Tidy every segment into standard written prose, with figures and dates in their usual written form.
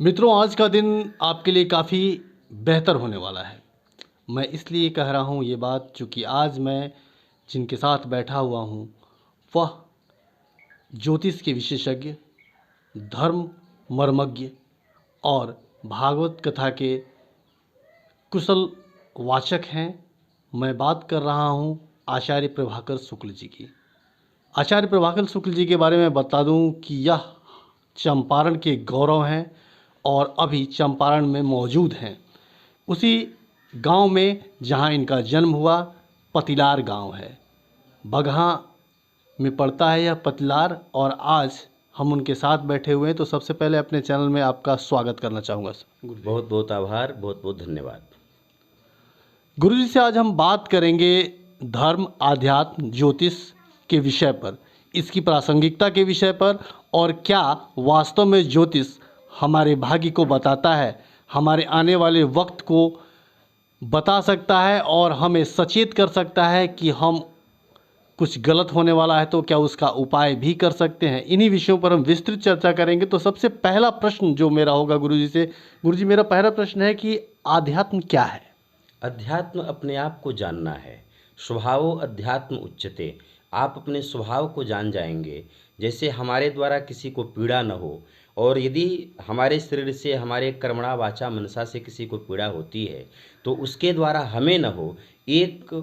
मित्रों, आज का दिन आपके लिए काफ़ी बेहतर होने वाला है। मैं इसलिए कह रहा हूँ ये बात चूँकि आज मैं जिनके साथ बैठा हुआ हूँ वह ज्योतिष के विशेषज्ञ, धर्म मर्मज्ञ और भागवत कथा के कुशल वाचक हैं। मैं बात कर रहा हूँ आचार्य प्रभाकर शुक्ल जी की। आचार्य प्रभाकर शुक्ल जी के बारे में बता दूं कि यह चंपारण के गौरव हैं और अभी चंपारण में मौजूद हैं। उसी गांव में जहां इनका जन्म हुआ, पतिलार गांव है। बगहा में पड़ता है यह पतिलार, और आज हम उनके साथ बैठे हुए हैं। तो सबसे पहले अपने चैनल में आपका स्वागत करना चाहूँगा। बहुत बहुत आभार, बहुत बहुत धन्यवाद। गुरुजी से आज हम बात करेंगे धर्म, आध्यात्म, ज्योतिष के विषय पर, इसकी प्रासंगिकता के विषय पर, और क्या वास्तव में ज्योतिष हमारे भाग्य को बताता है, हमारे आने वाले वक्त को बता सकता है और हमें सचेत कर सकता है कि हम कुछ गलत होने वाला है तो क्या उसका उपाय भी कर सकते हैं। इन्हीं विषयों पर हम विस्तृत चर्चा करेंगे। तो सबसे पहला प्रश्न जो मेरा होगा गुरुजी से, गुरुजी मेरा पहला प्रश्न है कि आध्यात्म क्या है? अध्यात्म अपने आप को जानना है। स्वभावो अध्यात्म उच्यते। आप अपने स्वभाव को जान जाएंगे। जैसे हमारे द्वारा किसी को पीड़ा न हो, और यदि हमारे शरीर से, हमारे कर्मणा वाचा मनसा से किसी को पीड़ा होती है तो उसके द्वारा हमें न हो, एक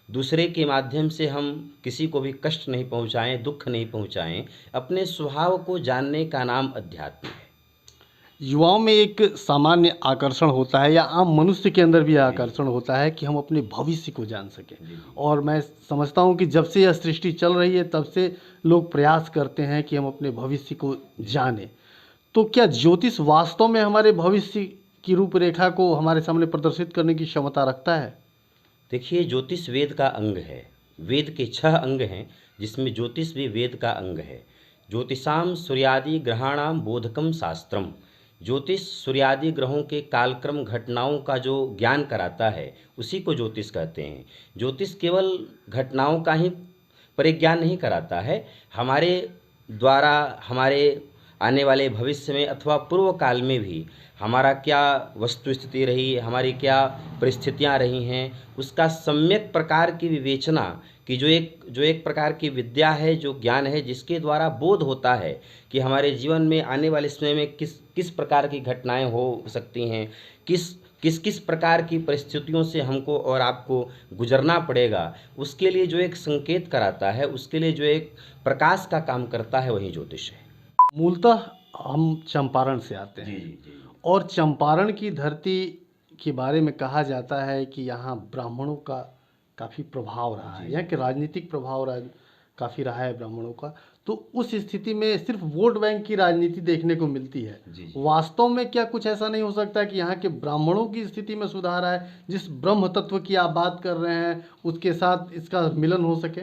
दूसरे के माध्यम से हम किसी को भी कष्ट नहीं पहुंचाएं, दुख नहीं पहुंचाएं। अपने स्वभाव को जानने का नाम अध्यात्म है। युवाओं में एक सामान्य आकर्षण होता है, या आम मनुष्य के अंदर भी आकर्षण होता है कि हम अपने भविष्य को जान सकें। और मैं समझता हूँ कि जब से यह सृष्टि चल रही है तब से लोग प्रयास करते हैं कि हम अपने भविष्य को जानें। तो क्या ज्योतिष वास्तव में हमारे भविष्य की रूपरेखा को हमारे सामने प्रदर्शित करने की क्षमता रखता है? देखिए, ज्योतिष वेद का अंग है। वेद के 6 अंग हैं, जिसमें ज्योतिष भी वेद का अंग है। ज्योतिषाम सूर्यादि ग्रहाणाम बोधकम शास्त्रम। ज्योतिष सूर्यादि ग्रहों के कालक्रम घटनाओं का जो ज्ञान कराता है, उसी को ज्योतिष कहते हैं। ज्योतिष केवल घटनाओं का ही परिज्ञान नहीं कराता है, हमारे द्वारा हमारे आने वाले भविष्य में अथवा पूर्व काल में भी हमारा क्या वस्तु स्थिति रही, हमारी क्या परिस्थितियां रही हैं, उसका सम्यक प्रकार की विवेचना की जो एक प्रकार की विद्या है, जो ज्ञान है, जिसके द्वारा बोध होता है कि हमारे जीवन में आने वाले समय में किस किस प्रकार की घटनाएं हो सकती हैं, किस किस किस प्रकार की परिस्थितियों से हमको और आपको गुजरना पड़ेगा। उसके लिए जो एक संकेत कराता है, उसके लिए जो एक प्रकाश का काम करता है, वही ज्योतिष है। मूलतः हम चंपारण से आते हैं। जी। और चंपारण की धरती के बारे में कहा जाता है कि यहाँ ब्राह्मणों का काफ़ी प्रभाव रहा है, यहाँ के राजनीतिक प्रभाव काफ़ी रहा है ब्राह्मणों का। तो उस स्थिति में सिर्फ वोट बैंक की राजनीति देखने को मिलती है। जी। वास्तव में क्या कुछ ऐसा नहीं हो सकता कि यहाँ के ब्राह्मणों की स्थिति में सुधार आए, जिस ब्रह्म तत्व की आप बात कर रहे हैं उसके साथ इसका मिलन हो सके?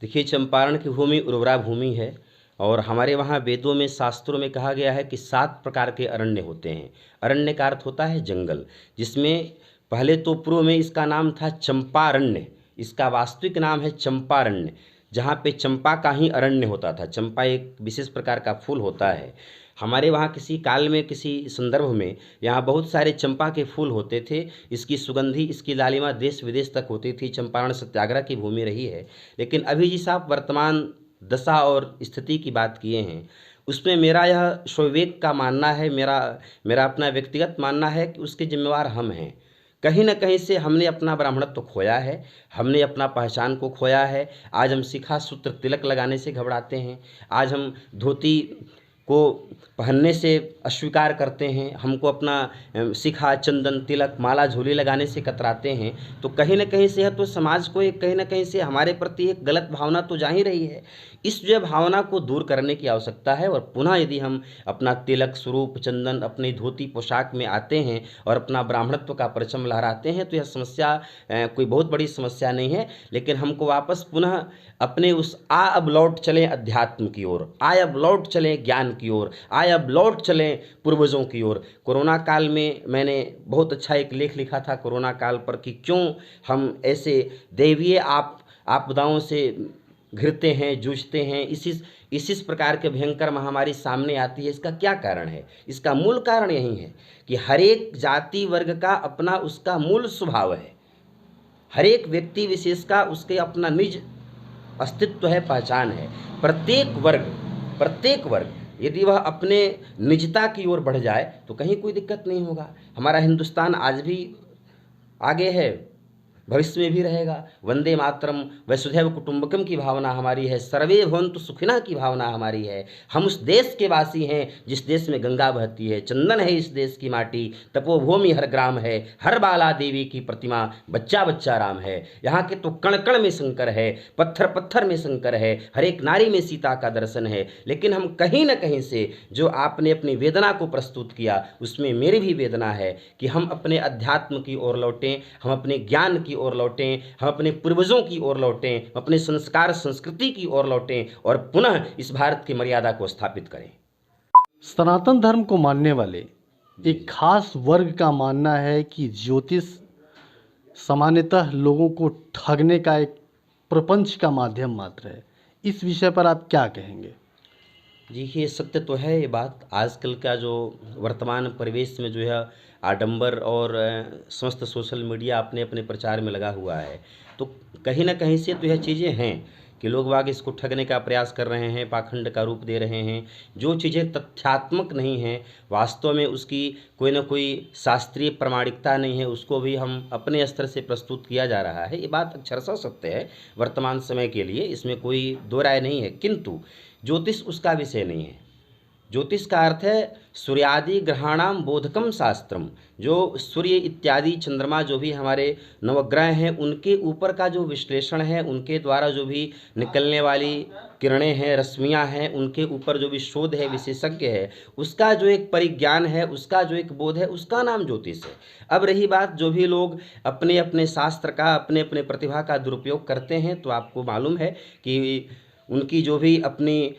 देखिए, चंपारण की भूमि उर्वरा भूमि है, और हमारे वहाँ वेदों में, शास्त्रों में कहा गया है कि 7 प्रकार के अरण्य होते हैं। अरण्य का अर्थ होता है जंगल, जिसमें पहले तो पूर्व में इसका नाम था चंपारण्य। इसका वास्तविक नाम है चंपारण्य, जहाँ पे चंपा का ही अरण्य होता था। चंपा एक विशेष प्रकार का फूल होता है। हमारे वहाँ किसी काल में, किसी संदर्भ में, यहाँ बहुत सारे चंपा के फूल होते थे। इसकी सुगंधी, इसकी लालिमा देश विदेश तक होती थी। चंपारण सत्याग्रह की भूमि रही है। लेकिन अभी जिस आप वर्तमान दशा और स्थिति की बात किए हैं, उसमें मेरा यह स्वविवेक का मानना है, मेरा अपना व्यक्तिगत मानना है कि उसके जिम्मेवार हम हैं। कहीं न कहीं से हमने अपना ब्राह्मणत्व खोया है, हमने अपना पहचान को खोया है। आज हम शिखा सूत्र तिलक लगाने से घबराते हैं, आज हम धोती को पहनने से अस्वीकार करते हैं, हमको अपना शिखा, चंदन, तिलक, माला, झोली लगाने से कतराते हैं। तो कहीं न कहीं से यह तो समाज को एक, कहीं न कहीं से हमारे प्रति एक गलत भावना तो जा ही रही है। इस जो भावना को दूर करने की आवश्यकता है, और पुनः यदि हम अपना तिलक, स्वरूप, चंदन, अपनी धोती पोशाक में आते हैं और अपना ब्राह्मणत्व का परचम लहराते हैं, तो यह समस्या कोई बहुत बड़ी समस्या नहीं है। लेकिन हमको वापस पुनः अपने उस अब लौट चलें अध्यात्म की ओर, अब लौट चलें ज्ञान की ओर, अब लौट चलें पूर्वजों की ओर। कोरोना काल में मैंने बहुत अच्छा एक लेख लिखा था कोरोना काल पर, कि क्यों हम ऐसे दैवीय आपदाओं से घिरते हैं, जूझते हैं, इस प्रकार के भयंकर महामारी सामने आती है। इसका क्या कारण है? इसका मूल कारण यही है कि हर एक जाति वर्ग का अपना उसका मूल स्वभाव है। हर एक व्यक्ति विशेष का उसके अपना निज अस्तित्व है, पहचान है। प्रत्येक वर्ग यदि वह अपने निजता की ओर बढ़ जाए तो कहीं कोई दिक्कत नहीं होगा। हमारा हिंदुस्तान आज भी आगे है, भविष्य में भी रहेगा। वंदे मातरम, वसुधैव कुटुंबकम की भावना हमारी है, सर्वे भवन्तु सुखिनः की भावना हमारी है। हम उस देश के वासी हैं जिस देश में गंगा बहती है, चंदन है इस देश की माटी, तपोभूमि हर ग्राम है, हर बाला देवी की प्रतिमा, बच्चा बच्चा राम है। यहाँ के तो कण कण में शंकर है, पत्थर पत्थर में शंकर है, हर एक नारी में सीता का दर्शन है। लेकिन हम कहीं न कहीं से जो आपने अपनी वेदना को प्रस्तुत किया उसमें मेरी भी वेदना है कि हम अपने अध्यात्म की ओर लौटें, हम अपने ज्ञान की ओर लौटें, हम अपने पूर्वजों की ओर लौटें, अपने संस्कार संस्कृति की ओर लौटें और पुनः इस भारत की मर्यादा को स्थापित करें। सनातन धर्म को मानने वाले एक खास वर्ग का मानना है कि ज्योतिष सामान्यतः लोगों को ठगने का एक प्रपंच का माध्यम मात्र है। इस विषय पर आप क्या कहेंगे? जी, ये सत्य तो है। ये बात आजकल का जो वर्तमान परिवेश में जो है आडंबर और समस्त सोशल मीडिया अपने अपने प्रचार में लगा हुआ है, तो कहीं ना कहीं से तो यह चीज़ें हैं कि लोग वाग इसको ठगने का प्रयास कर रहे हैं, पाखंड का रूप दे रहे हैं। जो चीज़ें तथ्यात्मक नहीं हैं, वास्तव में उसकी कोई ना कोई शास्त्रीय प्रामाणिकता नहीं है, उसको भी हम अपने स्तर से प्रस्तुत किया जा रहा है। ये बात अक्षरशः सत्य है वर्तमान समय के लिए, इसमें कोई दो राय नहीं है। किंतु ज्योतिष उसका विषय नहीं है। ज्योतिष का अर्थ है सूर्यादि ग्रहाणाम बोधकम शास्त्रम। जो सूर्य इत्यादि चंद्रमा जो भी हमारे नवग्रह हैं उनके ऊपर का जो विश्लेषण है, उनके द्वारा जो भी निकलने वाली किरणें हैं, रश्मियां हैं, उनके ऊपर जो भी शोध है, विशेषज्ञ है, उसका जो एक परिज्ञान है, उसका जो एक बोध है, उसका नाम ज्योतिष है। अब रही बात जो भी लोग अपने अपने शास्त्र का, अपने अपने प्रतिभा का दुरुपयोग करते हैं, तो आपको मालूम है कि उनकी जो भी अपनी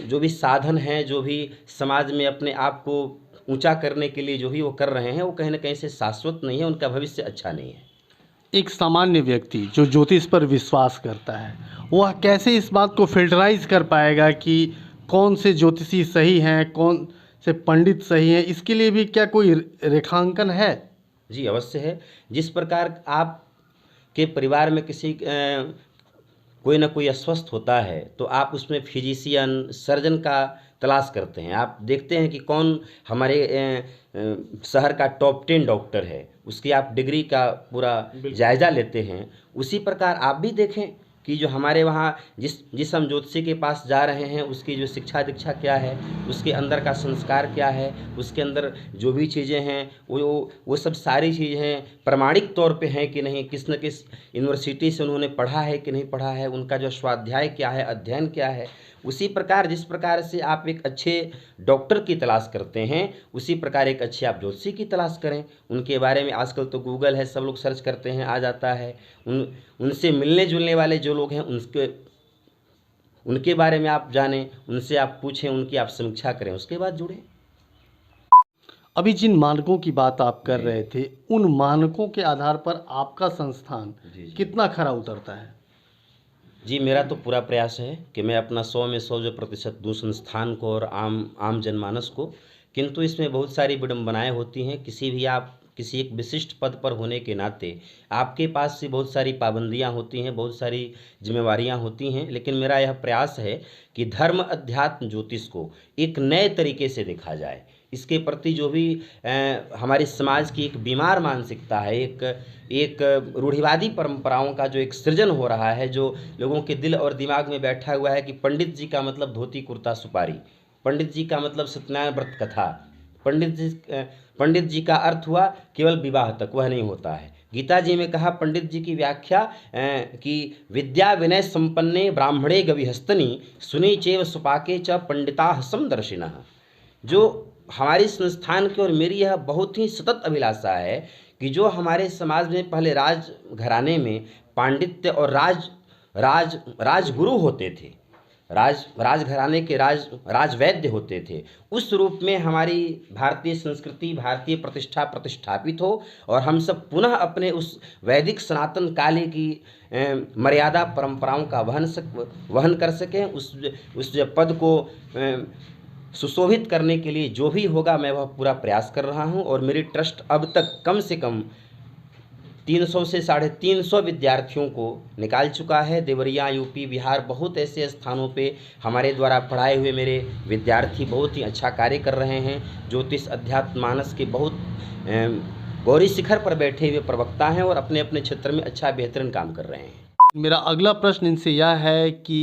जो भी साधन हैं, जो भी समाज में अपने आप को ऊंचा करने के लिए जो भी वो कर रहे हैं, वो कहीं ना कहीं से शाश्वत नहीं है, उनका भविष्य अच्छा नहीं है। एक सामान्य व्यक्ति जो ज्योतिष पर विश्वास करता है वह कैसे इस बात को फिल्टराइज कर पाएगा कि कौन से ज्योतिषी सही हैं, कौन से पंडित सही हैं? इसके लिए भी क्या कोई रेखांकन है? जी अवश्य है। जिस प्रकार आप के परिवार में किसी कोई ना कोई अस्वस्थ होता है तो आप उसमें फिजिशियन, सर्जन का तलाश करते हैं। आप देखते हैं कि कौन हमारे शहर का टॉप 10 डॉक्टर है, उसकी आप डिग्री का पूरा जायज़ा लेते हैं। उसी प्रकार आप भी देखें कि जो हमारे वहाँ जिस हम ज्योतिषी के पास जा रहे हैं उसकी जो शिक्षा दीक्षा क्या है, उसके अंदर का संस्कार क्या है, उसके अंदर जो भी चीज़ें हैं वो सब सारी चीज़ें प्रमाणिक तौर पे हैं कि नहीं, किस न किस यूनिवर्सिटी से उन्होंने पढ़ा है कि नहीं पढ़ा है, उनका जो स्वाध्याय क्या है, अध्ययन क्या है। उसी प्रकार जिस प्रकार से आप एक अच्छे डॉक्टर की तलाश करते हैं, उसी प्रकार एक अच्छे आप ज्योतिषी की तलाश करें। उनके बारे में आजकल तो गूगल है, सब लोग सर्च करते हैं, आ जाता है। उनसे मिलने जुलने वाले जो लोग हैं उनके बारे में आप जानें, उनसे आप पूछें, उनकी आप समीक्षा करें, उसके बाद जुड़ें। अभी जिन मानकों की बात आप कर रहे थे, उन मानकों के आधार पर आपका संस्थान कितना खरा उतरता है? जी, मेरा तो पूरा प्रयास है कि मैं अपना 100 में 100 जो प्रतिशत दूँ संस्थान को और आम जनमानस को। किंतु इसमें बहुत सारी विडंबनाएं होती हैं। किसी एक विशिष्ट पद पर होने के नाते आपके पास से बहुत सारी पाबंदियां होती हैं, बहुत सारी जिम्मेवारियां होती हैं। लेकिन मेरा यह प्रयास है कि धर्म, अध्यात्म, ज्योतिष को एक नए तरीके से देखा जाए। इसके प्रति जो भी हमारे समाज की एक बीमार मानसिकता है, एक रूढ़िवादी परंपराओं का जो एक सृजन हो रहा है, जो लोगों के दिल और दिमाग में बैठा हुआ है कि पंडित जी का मतलब धोती कुर्ता सुपारी, पंडित जी का मतलब सत्यनारायण व्रत कथा, पंडित जी का अर्थ हुआ केवल विवाह तक, वह नहीं होता है। गीता जी में कहा पंडित जी की व्याख्या कि विद्या विनय संपन्ने ब्राह्मणे गविहस्तनी सुनी चेव सुपाके च पंडिता समदर्शिनः। जो हमारे संस्थान की और मेरी यह बहुत ही सतत अभिलाषा है कि जो हमारे समाज में पहले राज घराने में पांडित्य और राजगुरु होते थे, राजघराने के राजवैद्य होते थे, उस रूप में हमारी भारतीय संस्कृति, भारतीय प्रतिष्ठा प्रतिष्ठापित हो और हम सब पुनः अपने उस वैदिक सनातन काली की मर्यादा परंपराओं का वहन कर सकें। उस पद को सुशोभित करने के लिए जो भी होगा मैं वह पूरा प्रयास कर रहा हूं। और मेरी ट्रस्ट अब तक कम से कम 300 से 350 विद्यार्थियों को निकाल चुका है। देवरिया, यूपी, बिहार, बहुत ऐसे स्थानों पे हमारे द्वारा पढ़ाए हुए मेरे विद्यार्थी बहुत ही अच्छा कार्य कर रहे हैं। ज्योतिष, अध्यात्म, मानस के बहुत गौरी शिखर पर बैठे हुए प्रवक्ता हैं और अपने अपने क्षेत्र में अच्छा बेहतरीन काम कर रहे हैं। मेरा अगला प्रश्न इनसे यह है कि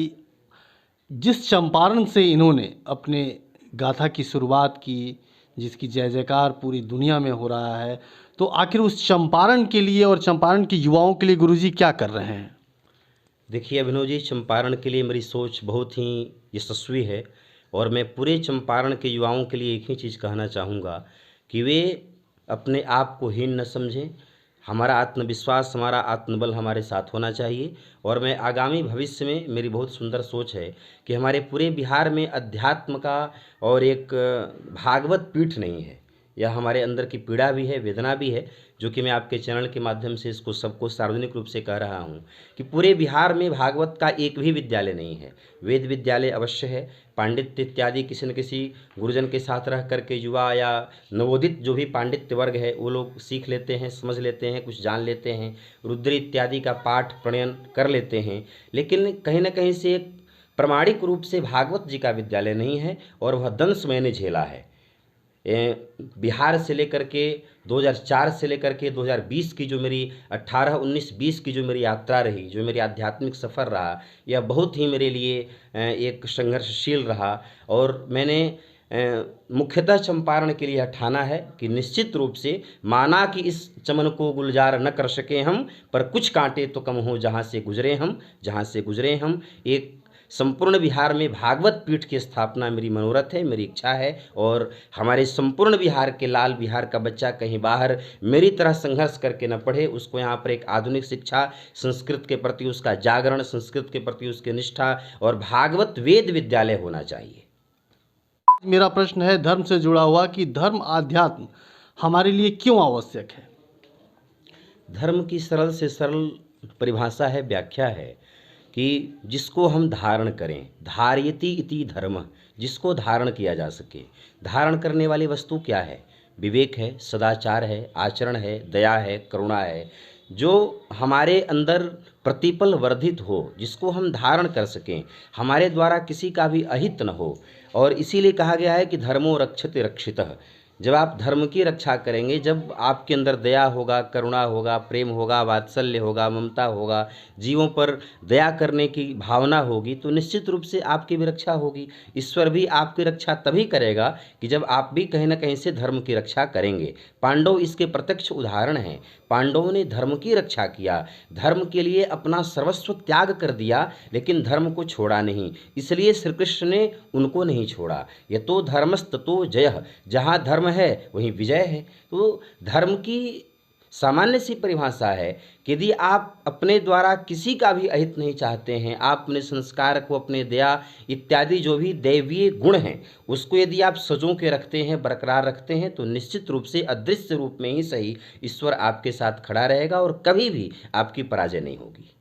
जिस चंपारण से इन्होंने अपने गाथा की शुरुआत की, जिसकी जय जयकार पूरी दुनिया में हो रहा है, तो आखिर उस चंपारण के लिए और चंपारण के युवाओं के लिए गुरुजी क्या कर रहे हैं? देखिए अभिनव जी, चंपारण के लिए मेरी सोच बहुत ही यशस्वी है और मैं पूरे चंपारण के युवाओं के लिए एक ही चीज़ कहना चाहूँगा कि वे अपने आप को हीन न समझें। हमारा आत्मविश्वास, हमारा आत्मबल हमारे साथ होना चाहिए। और मैं आगामी भविष्य में, मेरी बहुत सुंदर सोच है कि हमारे पूरे बिहार में अध्यात्म का और एक भागवत पीठ नहीं है। यह हमारे अंदर की पीड़ा भी है, वेदना भी है, जो कि मैं आपके चैनल के माध्यम से इसको सबको सार्वजनिक रूप से कह रहा हूँ कि पूरे बिहार में भागवत का एक भी विद्यालय नहीं है। वेद विद्यालय अवश्य है, पांडित्य इत्यादि किसी न किसी गुरुजन के साथ रह करके युवा या नवोदित जो भी पांडित्य वर्ग है वो लोग सीख लेते हैं, समझ लेते हैं, कुछ जान लेते हैं, रुद्र इत्यादि का पाठ प्रणयन कर लेते हैं। लेकिन कहीं न कहीं से एक प्रामाणिक रूप से भागवत जी का विद्यालय नहीं है और वह दंश मैंने झेला है। बिहार से लेकर के 2004 से लेकर के 2020 की जो मेरी 18, 19, 20 की जो मेरी यात्रा रही, जो मेरी आध्यात्मिक सफ़र रहा, यह बहुत ही मेरे लिए एक संघर्षशील रहा। और मैंने मुख्यतः चंपारण के लिए ठाना है कि निश्चित रूप से माना कि इस चमन को गुलजार न कर सके हम, पर कुछ कांटे तो कम हो जहाँ से गुजरे हम। एक संपूर्ण बिहार में भागवत पीठ की स्थापना मेरी मनोरथ है, मेरी इच्छा है। और हमारे संपूर्ण बिहार के लाल बिहार का बच्चा कहीं बाहर मेरी तरह संघर्ष करके न पढ़े, उसको यहाँ पर एक आधुनिक शिक्षा, संस्कृत के प्रति उसका जागरण, संस्कृत के प्रति उसकी निष्ठा और भागवत वेद विद्यालय होना चाहिए। मेरा प्रश्न है धर्म से जुड़ा हुआ कि धर्म आध्यात्म हमारे लिए क्यों आवश्यक है? धर्म की सरल से सरल परिभाषा है, व्याख्या है कि जिसको हम धारण करें, धार्यति इति धर्म, जिसको धारण किया जा सके। धारण करने वाली वस्तु क्या है? विवेक है, सदाचार है, आचरण है, दया है, करुणा है, जो हमारे अंदर प्रतिपल वर्धित हो, जिसको हम धारण कर सकें, हमारे द्वारा किसी का भी अहित न हो। और इसीलिए कहा गया है कि धर्मो रक्षति रक्षितः। जब आप धर्म की रक्षा करेंगे, जब आपके अंदर दया होगा, करुणा होगा, प्रेम होगा, वात्सल्य होगा, ममता होगा, जीवों पर दया करने की भावना होगी, तो निश्चित रूप से आपकी भी रक्षा होगी। ईश्वर भी आपकी रक्षा तभी करेगा कि जब आप भी कहीं न कहीं से धर्म की रक्षा करेंगे। पांडव इसके प्रत्यक्ष उदाहरण हैं। पांडवों ने धर्म की रक्षा किया, धर्म के लिए अपना सर्वस्व त्याग कर दिया, लेकिन धर्म को छोड़ा नहीं। इसलिए श्री कृष्ण ने उनको नहीं छोड़ा। यतो धर्मस्ततो जयः, जहाँ धर्म है वहीं विजय है। तो धर्म की सामान्य सी परिभाषा है कि यदि आप अपने द्वारा किसी का भी अहित नहीं चाहते हैं, आप अपने संस्कार को, अपने दया इत्यादि जो भी दैवीय गुण हैं उसको यदि आप सजों के रखते हैं, बरकरार रखते हैं, तो निश्चित रूप से अदृश्य रूप में ही सही ईश्वर आपके साथ खड़ा रहेगा और कभी भी आपकी पराजय नहीं होगी।